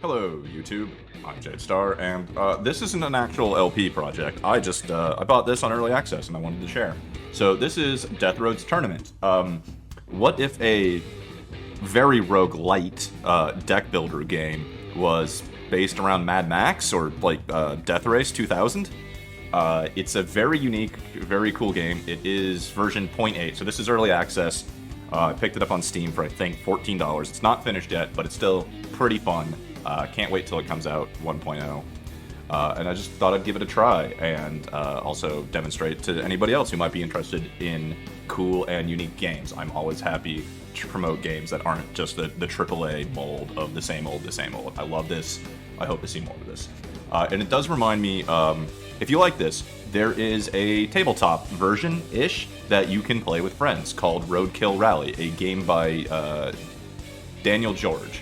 Hello, YouTube. I'm Jade Star, and this isn't an actual LP project. I bought this on early access, and I wanted to share. So this is Death Road's Tournament. What if a very roguelite deck builder game was based around Mad Max or like Death Race 2000? It's a very unique, very cool game. It is version 0.8, so this is early access. I picked it up on Steam for, I think, $14. It's not finished yet, but it's still pretty fun. Can't wait till it comes out 1.0. And I just thought I'd give it a try and also demonstrate to anybody else who might be interested in cool and unique games. I'm always happy to promote games that aren't just the AAA mold of the same old, the same old. I love this. I hope to see more of this. And it does remind me, if you like this, there is a tabletop version-ish that you can play with friends called Roadkill Rally, a game by Daniel George,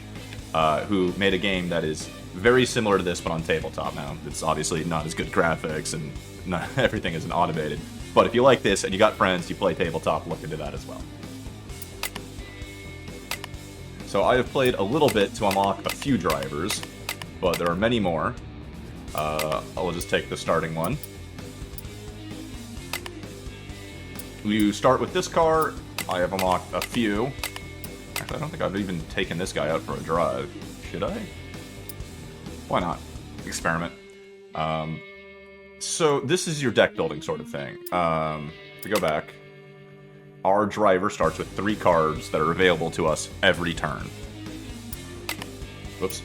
who made a game that is very similar to this, but on tabletop. Now, it's obviously not as good graphics, and not everything isn't automated. But if you like this, and you got friends, you play tabletop, look into that as well. So I have played a little bit to unlock a few drivers, but there are many more. I'll just take the starting one. You start with this car. I have unlocked a few. Actually, I don't think I've even taken this guy out for a drive. Should I? Why not? Experiment. So this is your deck building sort of thing. To go back, our driver starts with 3 cards that are available to us every turn. Whoops.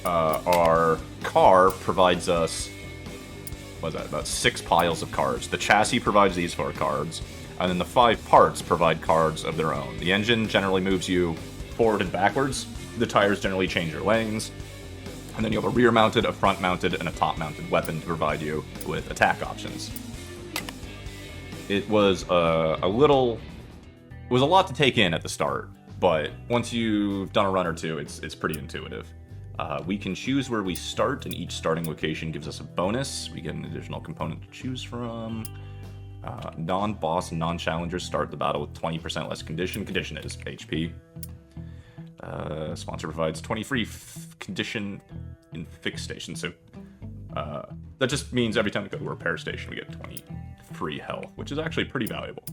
Our car provides us, what is that, about 6 piles of cards. The chassis provides these 4 cards, and then the 5 parts provide cards of their own. The engine generally moves you forward and backwards. The tires generally change your lanes. And then you have a rear-mounted, a front-mounted, and a top-mounted weapon to provide you with attack options. It was a lot to take in at the start, but once you've done a run or two, it's pretty intuitive. We can choose where we start, and each starting location gives us a bonus. We get an additional component to choose from. Non-boss and non-challengers start the battle with 20% less condition. Condition is HP. Sponsor provides 20 free condition in fixed stations. So that just means every time we go to a repair station, we get 20 free health, which is actually pretty valuable.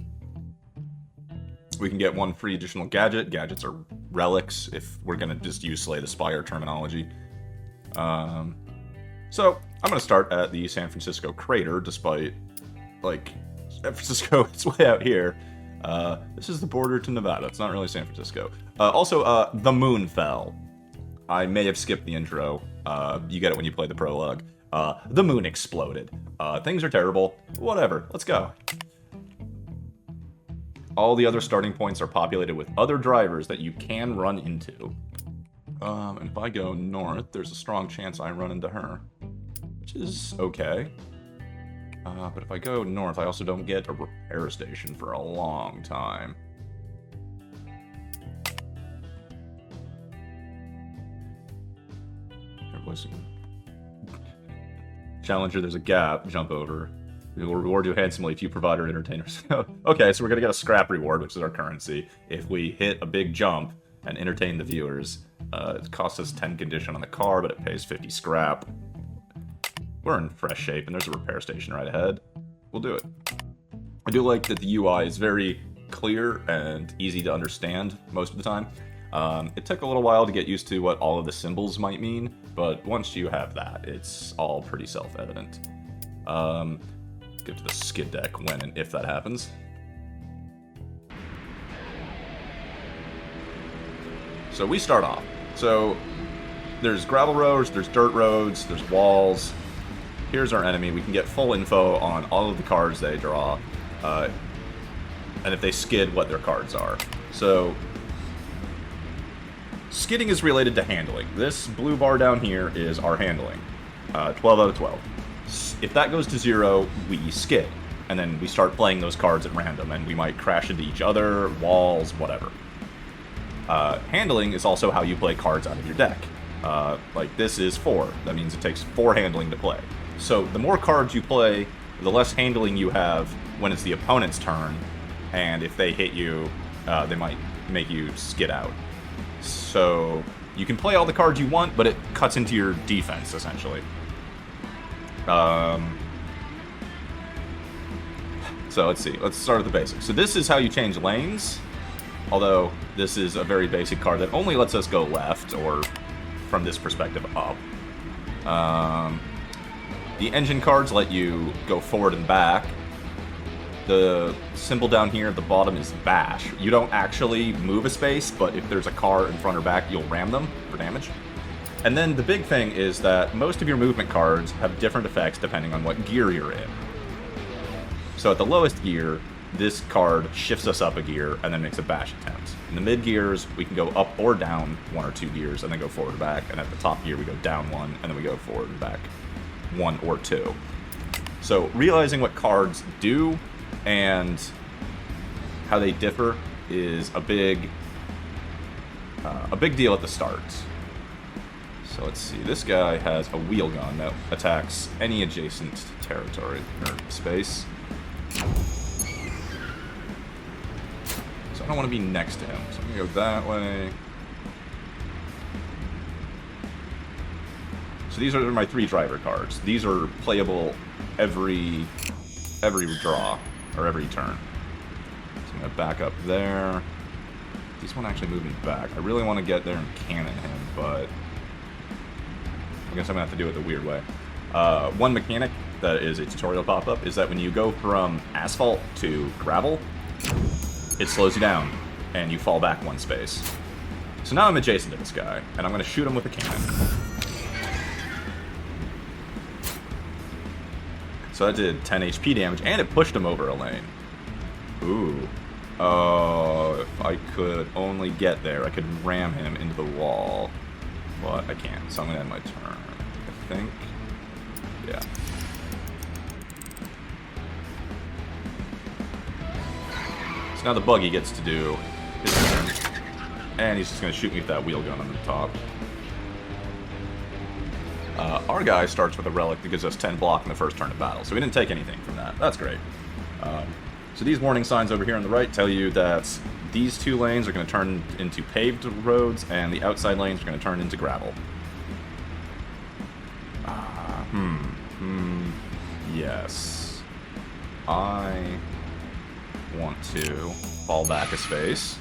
We can get 1 free additional gadget. Gadgets are relics, if we're going to just use Slay the Spire terminology. So I'm going to start at the San Francisco crater, despite, like, San Francisco is way out here. This is the border to Nevada. It's not really San Francisco. Also, the moon fell. I may have skipped the intro. You get it when you play the prologue. The moon exploded. Things are terrible. Whatever. Let's go. All the other starting points are populated with other drivers that you can run into. And if I go north, there's a strong chance I run into her, which is okay. But if I go north, I also don't get a repair station for a long time. Challenger, there's a gap. Jump over. We will reward you handsomely if you provide our entertainers. Okay, so we're gonna get a scrap reward, which is our currency, if we hit a big jump and entertain the viewers. It costs us 10 condition on the car, but it pays 50 scrap. We're in fresh shape, and there's a repair station right ahead. We'll do it. I do like that the UI is very clear and easy to understand most of the time. It took a little while to get used to what all of the symbols might mean, but once you have that, it's all pretty self-evident. Get to the skid deck when and if that happens. So we start off. So there's gravel roads, there's dirt roads, there's walls. Here's our enemy. We can get full info on all of the cards they draw, and if they skid, what their cards are. So skidding is related to handling. This blue bar down here is our handling. 12 out of 12. If that goes to 0, we skid. And then we start playing those cards at random, and we might crash into each other, walls, whatever. Handling is also how you play cards out of your deck. Like this is 4. That means it takes 4 handling to play. So the more cards you play, the less handling you have when it's the opponent's turn. And if they hit you, they might make you skid out. So You can play all the cards you want, but it cuts into your defense, essentially. So let's see. Let's start at the basics. So this is how you change lanes. Although this is a very basic card that only lets us go left, or from this perspective, up. The engine cards let you go forward and back. The symbol down here at the bottom is bash. You don't actually move a space, but if there's a car in front or back, you'll ram them for damage. And then the big thing is that most of your movement cards have different effects depending on what gear you're in. So at the lowest gear, this card shifts us up a gear and then makes a bash attempt. In the mid gears, we can go up or down 1 or 2 gears and then go forward or back. And at the top gear, we go down 1 and then we go forward and back 1 or 2. So realizing what cards do and how they differ is a big deal at the start. So let's see. This guy has a wheel gun that attacks any adjacent territory or space. So I don't want to be next to him, so I'm gonna go that way. So these are my 3 driver cards. These are playable every draw, or every turn. So I'm gonna back up there. These won't actually move me back. I really want to get there and cannon him, but I guess I'm gonna have to do it the weird way. One mechanic that is a tutorial pop-up is that when you go from asphalt to gravel, it slows you down, and you fall back 1 space. So now I'm adjacent to this guy, and I'm gonna shoot him with a cannon. So that did 10 HP damage, and it pushed him over a lane. Ooh. Oh, if I could only get there, I could ram him into the wall. But I can't, so I'm gonna end my turn. I think. Yeah. So now the buggy gets to do his turn. And he's just gonna shoot me with that wheel gun on the top. Our guy starts with a relic that gives us 10 block in the first turn of battle, so we didn't take anything from that. That's great. So these warning signs over here on the right tell you that these 2 lanes are going to turn into paved roads, and the outside lanes are going to turn into gravel. Yes. I want to fall back a space.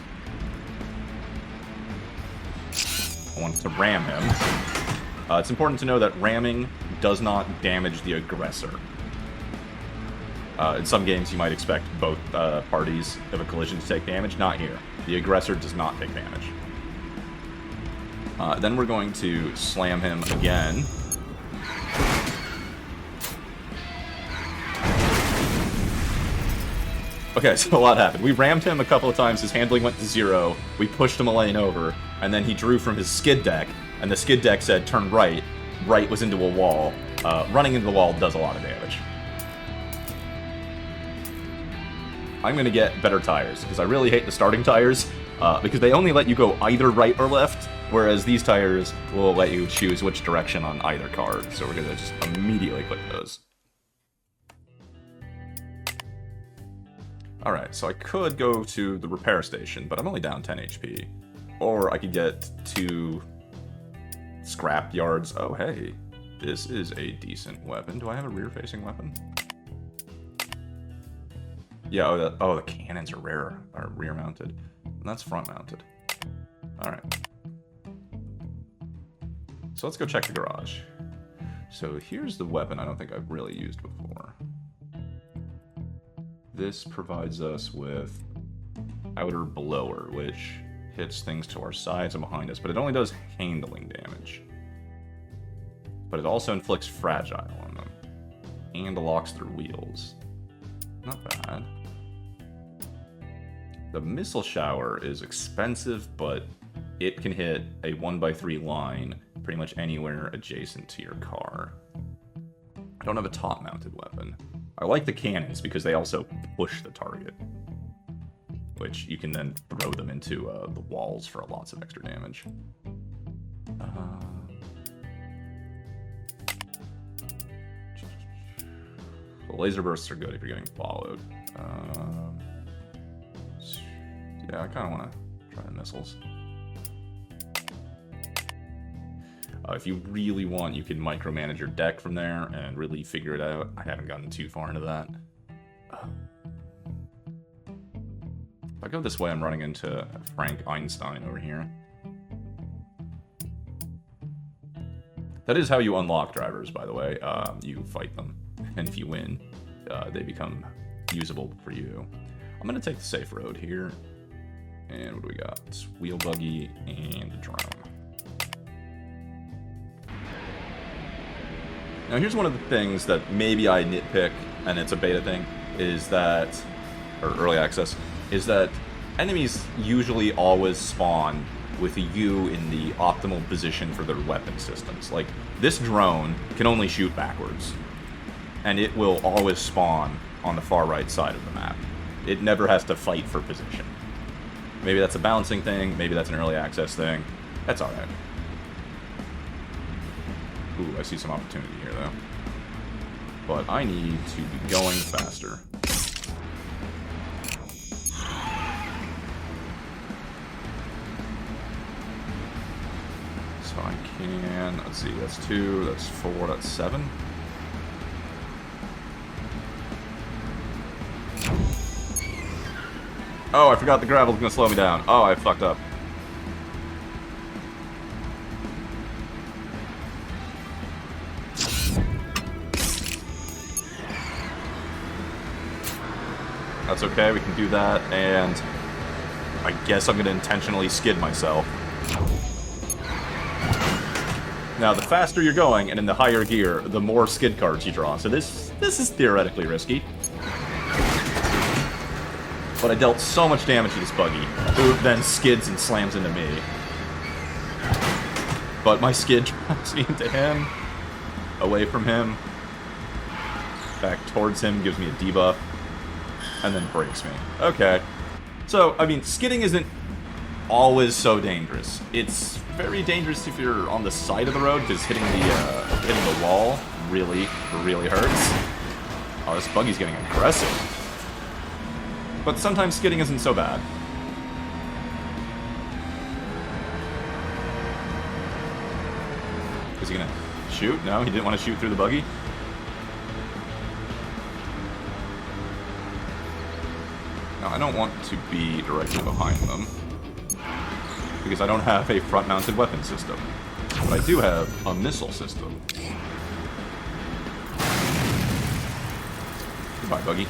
I want to ram him. It's important to know that ramming does not damage the aggressor. In some games, you might expect both parties of a collision to take damage. Not here. The aggressor does not take damage. Then we're going to slam him again. Okay, so a lot happened. We rammed him a couple of times, his handling went to 0, we pushed him a lane over, and then he drew from his skid deck, and the skid deck said turn right. Right was into a wall. Running into the wall does a lot of damage. I'm gonna get better tires, because I really hate the starting tires, because they only let you go either right or left, whereas these tires will let you choose which direction on either card, so we're gonna just immediately click those. Alright, so I could go to the repair station, but I'm only down 10 HP. Or I could get to scrap yards. Oh, hey, this is a decent weapon. Do I have a rear-facing weapon? Yeah, the cannons are rear-mounted. And that's front-mounted. Alright. So let's go check the garage. So here's the weapon I don't think I've really used before. This provides us with outer blower, which hits things to our sides and behind us, but it only does handling damage. But it also inflicts fragile on them, and locks through wheels. Not bad. The missile shower is expensive, but it can hit a 1x3 line pretty much anywhere adjacent to your car. I don't have a top-mounted weapon. I like the cannons because they also push the target, which you can then throw them into the walls for lots of extra damage. The laser bursts are good if you're getting followed. Yeah, I kind of want to try the missiles. If you really want, you can micromanage your deck from there and really figure it out. I haven't gotten too far into that. If I go this way, I'm running into Frank Einstein over here. That is how you unlock drivers, by the way. You fight them, and if you win, they become usable for you. I'm gonna take the safe road here. And what do we got? Wheel buggy and a drone. Now here's one of the things that maybe I nitpick, and it's a beta thing, is that, or early access, is that enemies usually always spawn with you in the optimal position for their weapon systems. Like, this drone can only shoot backwards, and it will always spawn on the far right side of the map. It never has to fight for position. Maybe that's a balancing thing, maybe that's an early access thing. That's alright. Ooh, I see some opportunity here, though. But I need to be going faster. So I can... Let's see, that's 2, that's 4, that's 7. Oh, I forgot the gravel's gonna slow me down. Oh, I fucked up. That's okay, we can do that, and I guess I'm gonna intentionally skid myself. Now, the faster you're going, and in the higher gear, the more skid cards you draw. So this is theoretically risky. But I dealt so much damage to this buggy, who then skids and slams into me. But my skid drives me into him, away from him, back towards him, gives me a debuff, and then breaks me. Okay. So, I mean, skidding isn't always so dangerous. It's very dangerous if you're on the side of the road, because hitting the wall really, really hurts. Oh, this buggy's getting aggressive. But sometimes skidding isn't so bad. Is he gonna shoot? No, he didn't want to shoot through the buggy? Now, I don't want to be directly behind them, because I don't have a front-mounted weapon system. But I do have a missile system. Goodbye, buggy.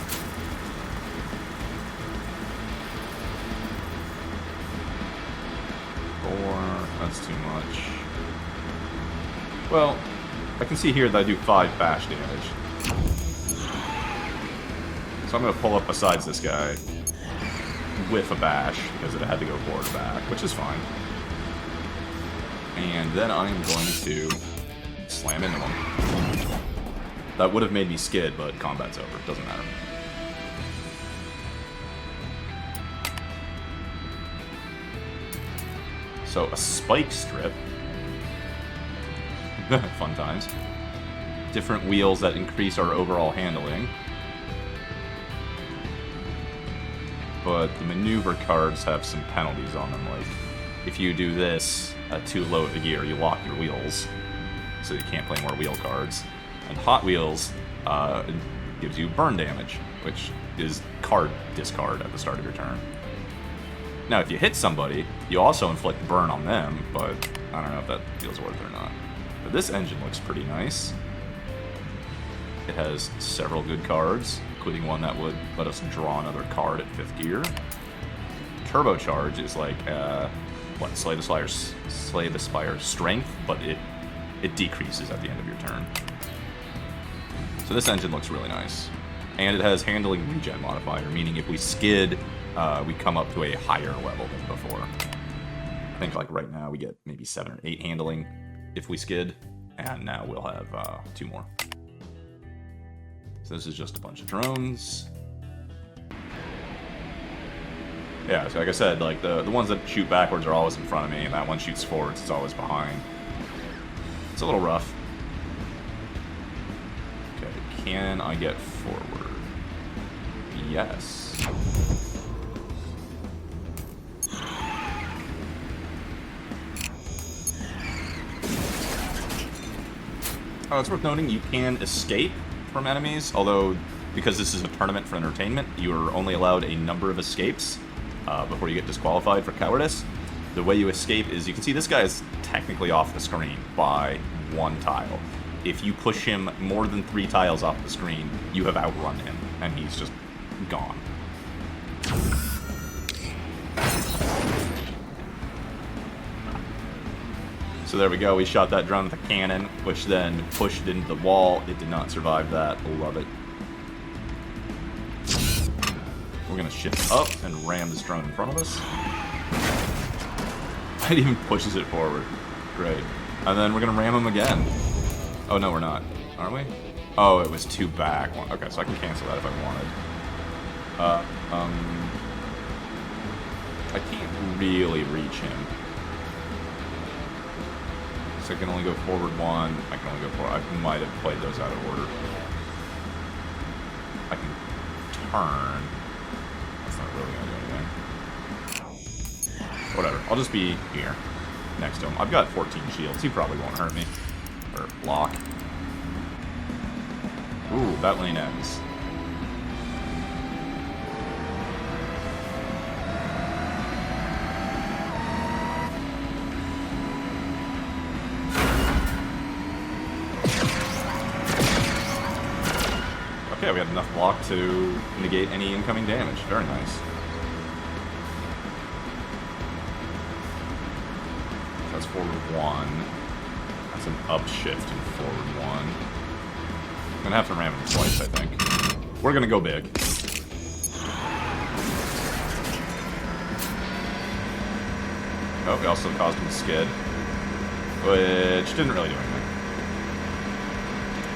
That's too much. Well, I can see here that I do 5 bash damage. So I'm going to pull up besides this guy with a bash, because it had to go forward and back, which is fine. And then I'm going to slam into him. That would have made me skid, but combat's over. Doesn't matter. So, a spike strip. Fun times. Different wheels that increase our overall handling. But the maneuver cards have some penalties on them, like, if you do this at too low of a gear, you lock your wheels, so you can't play more wheel cards. And Hot Wheels gives you burn damage, which is card discard at the start of your turn. Now, if you hit somebody, you also inflict burn on them, but I don't know if that feels worth it or not. But this engine looks pretty nice. It has several good cards, including one that would let us draw another card at 5th gear. Turbocharge is like, Slay the Spire's strength, but it decreases at the end of your turn. So this engine looks really nice. And it has handling regen modifier, meaning if we skid, we come up to a higher level than before. I think like right now we get maybe 7 or 8 handling if we skid, and now we'll have 2 more. So this is just a bunch of drones. Yeah, so like I said, like the ones that shoot backwards are always in front of me, and that one shoots forwards, it's always behind. It's a little rough. Okay, can I get forward? Yes. It's worth noting you can escape from enemies, although because this is a tournament for entertainment, you are only allowed a number of escapes before you get disqualified for cowardice. The way you escape is, you can see this guy is technically off the screen by 1 tile. If you push him more than 3 tiles off the screen, you have outrun him, and he's just gone. So there we go, we shot that drone with a cannon, which then pushed it into the wall. It did not survive that. Love it. We're gonna shift up and ram this drone in front of us. It even pushes it forward. Great. And then we're gonna ram him again. Oh no, we're not. Aren't we? Oh, it was 2 back. Okay, so I can cancel that if I wanted. I can't really reach him. So I can only go forward 1. I can only go forward. I might have played those out of order. I can turn. That's not really gonna do anything. Whatever. I'll just be here next to him. I've got 14 shields. He probably won't hurt me. Or block. Ooh, that lane ends. Okay, we had enough block to negate any incoming damage. Very nice. That's forward 1. That's an upshift in forward 1. I'm gonna have to ram him twice, I think. We're gonna go big. Oh, we also caused him to skid, which didn't really do anything.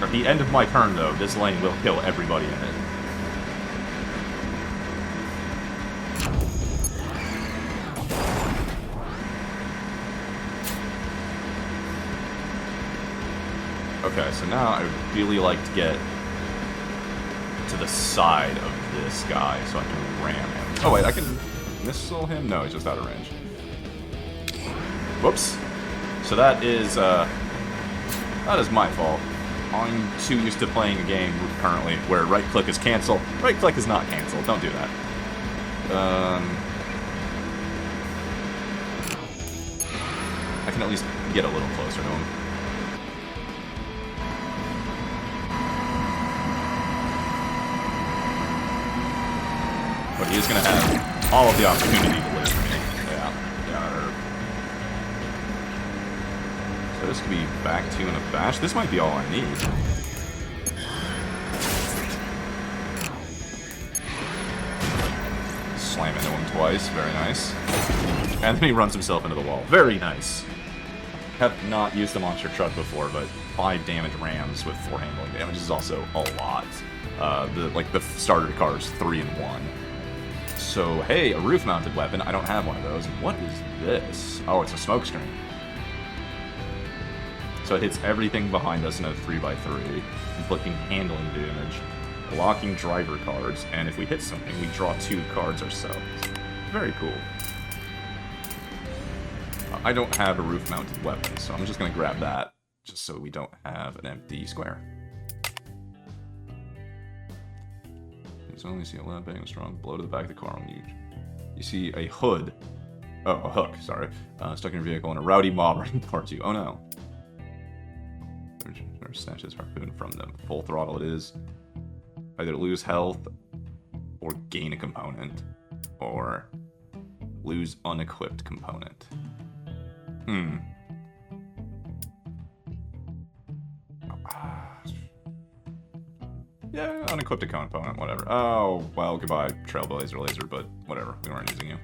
At the end of my turn, though, this lane will kill everybody in it. Okay, so now I would really like to get to the side of this guy so I can ram him. Oh wait, I can missile him? No, he's just out of range. Whoops. So that is my fault. I'm too used to playing a game currently where right click is cancel. Right click is not cancel. Don't do that. I can at least get a little closer to him. But he's going to have all of the opportunity to live for me. Yeah. So this could be back 2 and a bash. This might be all I need. Slam into him twice. Very nice. And then he runs himself into the wall. Very nice. Have not used the monster truck before, but 5 damage rams with 4 handling damage is also a lot. The starter car is 3 and 1. So, hey, a roof-mounted weapon. I don't have one of those. What is this? Oh, it's a smoke screen. So it hits everything behind us in a 3x3, inflicting handling damage, blocking driver cards, and if we hit something, we draw 2 cards ourselves. Very cool. I don't have a roof-mounted weapon, so I'm just going to grab that, just so we don't have an empty square. You only see a loud bang, a strong blow to the back of the car when you see a hood. Oh, a hook, sorry. Stuck in your vehicle and a rowdy mob running towards you. Oh no. Or snatch this harpoon from them. Full throttle it is. Either lose health, or gain a component, or lose unequipped component. Yeah, unequipped component, whatever. Oh, well, goodbye, Trailblazer Laser, but whatever, we weren't using you.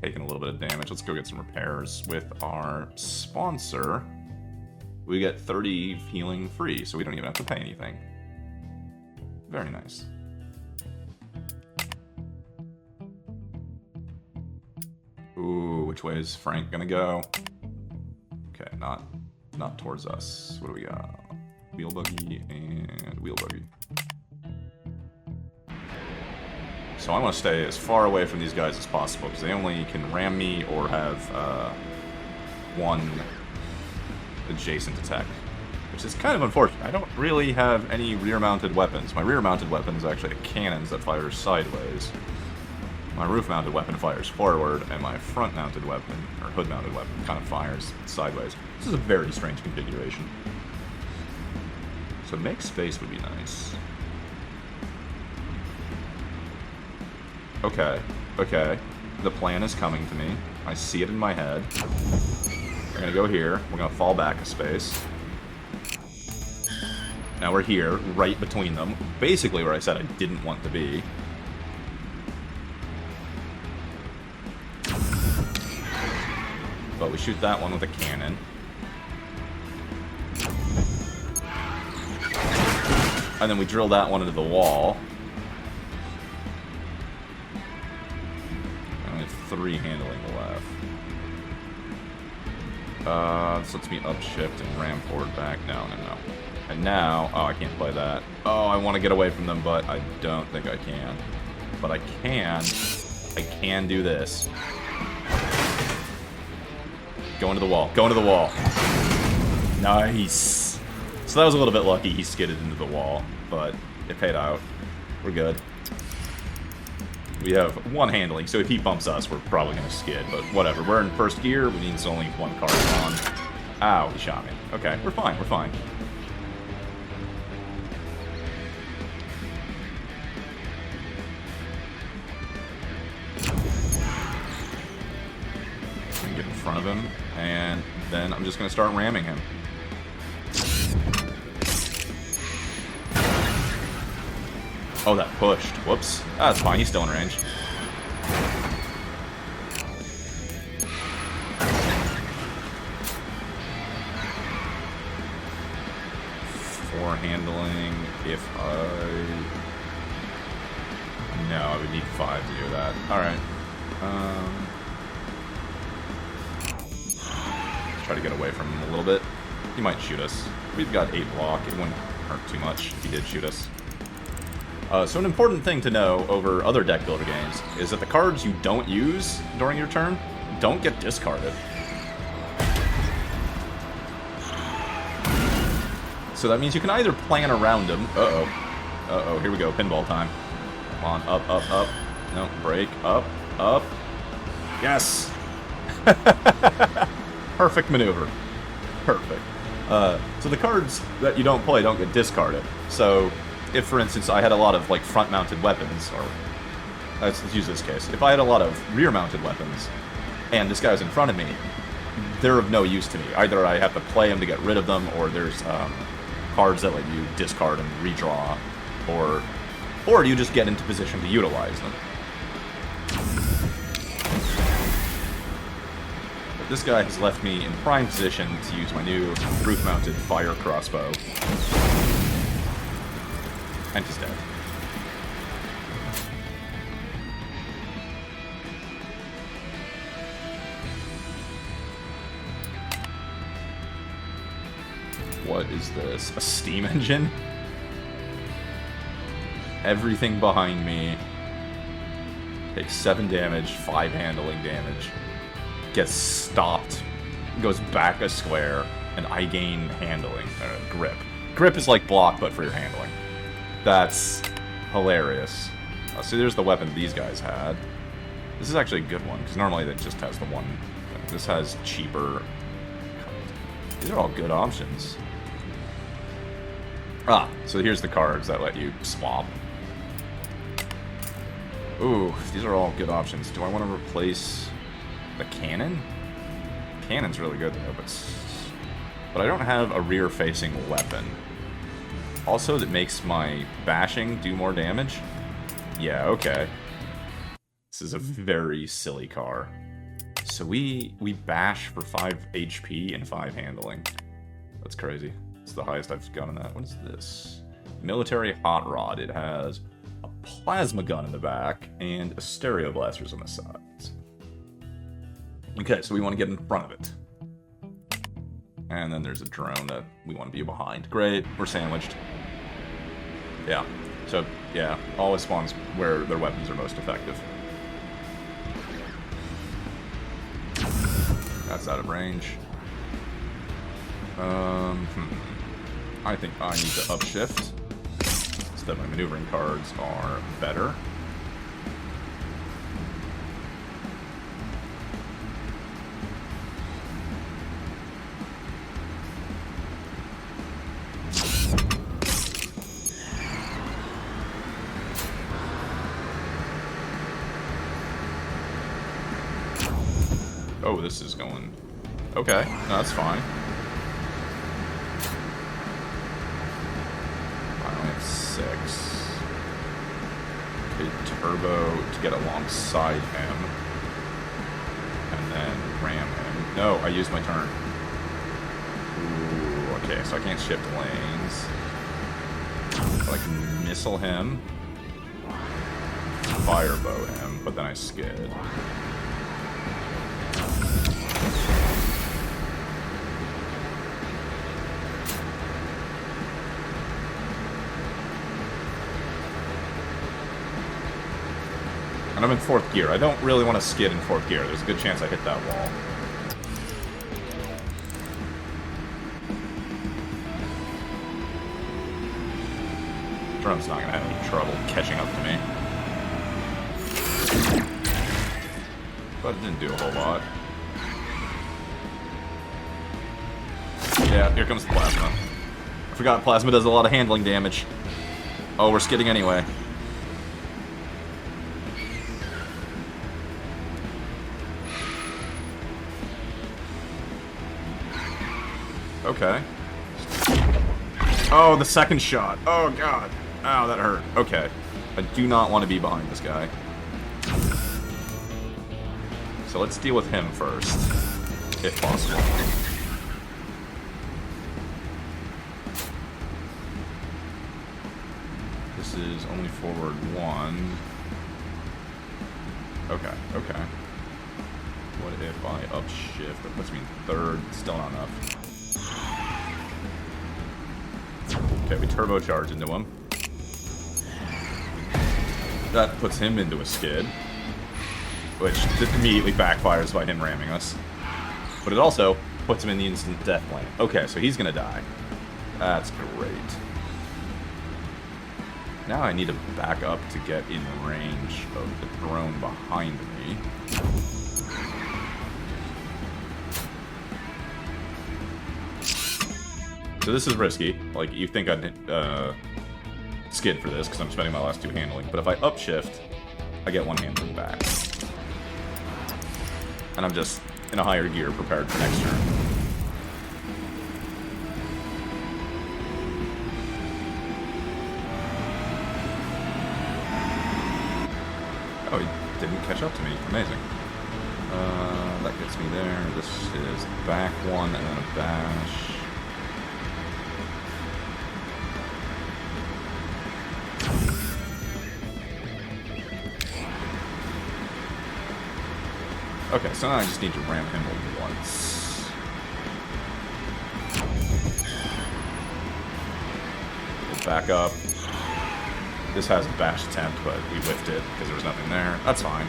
Taking a little bit of damage. Let's go get some repairs. With our sponsor, we get 30 healing free, so we don't even have to pay anything. Very nice. Ooh, which way is Frank gonna go? Okay, not towards us. What do we got? Wheel buggy and wheel buggy. So I want to stay as far away from these guys as possible because they only can ram me or have one adjacent attack, which is kind of unfortunate. I don't really have any rear-mounted weapons. My rear-mounted weapon is actually a cannons that fires sideways. My roof-mounted weapon fires forward, and my front-mounted weapon, or hood-mounted weapon, kind of fires sideways. This is a very strange configuration. So make space would be nice. Okay, okay. The plan is coming to me. I see it in my head. We're gonna go here. We're gonna fall back a space. Now we're here, right between them. Basically where I said I didn't want to be. But we shoot that one with a cannon. And then we drill that one into the wall. And we have 3 handling left. This lets me upshift and ram forward back. No. And now, oh, I can't play that. Oh, I want to get away from them, but I don't think I can. But I can do this. Go into the wall. Go into the wall. Nice. So that was a little bit lucky he skidded into the wall, but it paid out. We're good. We have 1 handling, so if he bumps us, we're probably going to skid, but whatever. We're in first gear, which means only 1 card on. Ow, he shot me. Okay, we're fine, we're fine. Get in front of him, and then I'm just going to start ramming him. Oh, that pushed. Whoops. That's fine, he's still in range. For handling, if no, I would need 5 to do that. Alright. Try to get away from him a little bit. He might shoot us. We've got 8 block. It wouldn't hurt too much if he did shoot us. So an important thing to know over other deck builder games is that the cards you don't use during your turn don't get discarded. So that means you can either plan around them. Uh-oh. Uh-oh, here we go. Pinball time. Come on, up, up, up. No, break. Up, up. Yes! Perfect maneuver. Perfect. So the cards that you don't play don't get discarded. So if, for instance, I had a lot of like front-mounted weapons, or let's use this case. If I had a lot of rear-mounted weapons, and this guy's in front of me, they're of no use to me. Either I have to play them to get rid of them, or there's cards that let you discard and redraw, or you just get into position to utilize them. But this guy has left me in prime position to use my new roof-mounted fire crossbow. And he's dead. What is this? A steam engine? Everything behind me takes 7 damage, 5 handling damage. Gets stopped, goes back a square, and I gain handling, grip. Grip is like block, but for your handling. That's hilarious. So there's the weapon these guys had. This is actually a good one, because normally it just has the one. This has cheaper. These are all good options. Ah, so here's the cards that let you swap. Ooh, these are all good options. Do I want to replace the cannon? Cannon's really good though, but I don't have a rear-facing weapon. Also, that makes my bashing do more damage. Yeah, okay. This is a very silly car. So we bash for 5 HP and 5 handling. That's crazy. It's the highest I've gotten that. What is this? Military hot rod. It has a plasma gun in the back and a stereo blasters on the sides. Okay, so we want to get in front of it. And then there's a drone that we want to be behind. Great, we're sandwiched. Yeah, so yeah, always spawns where their weapons are most effective. That's out of range. I think I need to upshift so that my maneuvering cards are better. Oh, this is going... Okay, no, that's fine. I only have 6. Okay, turbo to get alongside him. And then ram him. No, I used my turn. Ooh, okay, so I can't shift lanes. But I can missile him. Firebow him, but then I skid. And I'm in 4th gear. I don't really want to skid in 4th gear. There's a good chance I hit that wall. Drone's not going to have any trouble catching up to me. But it didn't do a whole lot. Yeah, here comes the plasma. I forgot plasma does a lot of handling damage. Oh, we're skidding anyway. Okay. Oh, the second shot. Oh, God. Ow, that hurt. Okay. I do not want to be behind this guy. So let's deal with him first, if possible. This is only forward 1. Okay, okay. What if I upshift? That puts me in 3rd. Still not enough. Okay, we turbocharge into him. That puts him into a skid, which immediately backfires by him ramming us. But it also puts him in the instant death lane. Okay, so he's gonna die. That's great. Now I need to back up to get in range of the drone behind me. So this is risky. Like, you think I'd skid for this, because I'm spending my last 2 handling. But if I upshift, I get 1 handling back. And I'm just in a higher gear, prepared for next turn. Oh, he didn't catch up to me. Amazing. That gets me there. This is back 1 and then a bash. Okay, so now I just need to ram him once. We'll back up. This has a bash attempt, but we whiffed it because there was nothing there. That's fine.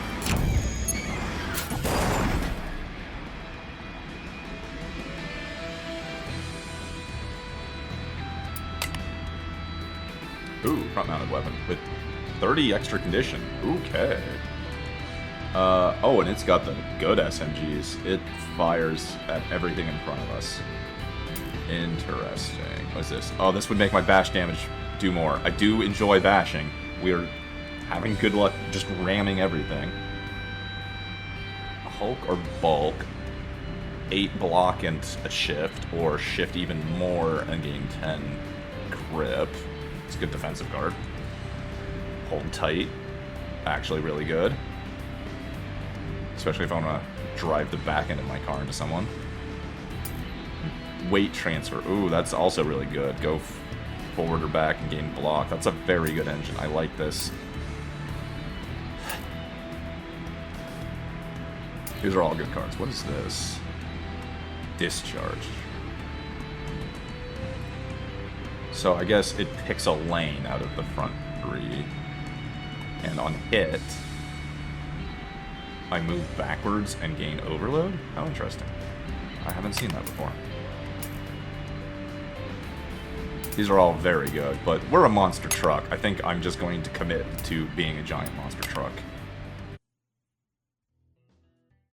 Ooh, front-mounted weapon with 30 extra condition. Okay. Oh, and it's got the good SMGs. It fires at everything in front of us. Interesting. What's this? Oh, this would make my bash damage do more. I do enjoy bashing. We're having good luck just ramming everything. Hulk or bulk. 8 block and a shift, or shift even more and gain 10 grip. It's a good defensive guard. Hold tight. Actually really good. Especially if I want to drive the back end of my car into someone. Weight transfer. Ooh, that's also really good. Go forward or back and gain block. That's a very good engine. I like this. These are all good cards. What is this? Discharge. So I guess it picks a lane out of the front 3. And on hit, I move backwards and gain overload? How interesting. I haven't seen that before. These are all very good, but we're a monster truck. I think I'm just going to commit to being a giant monster truck.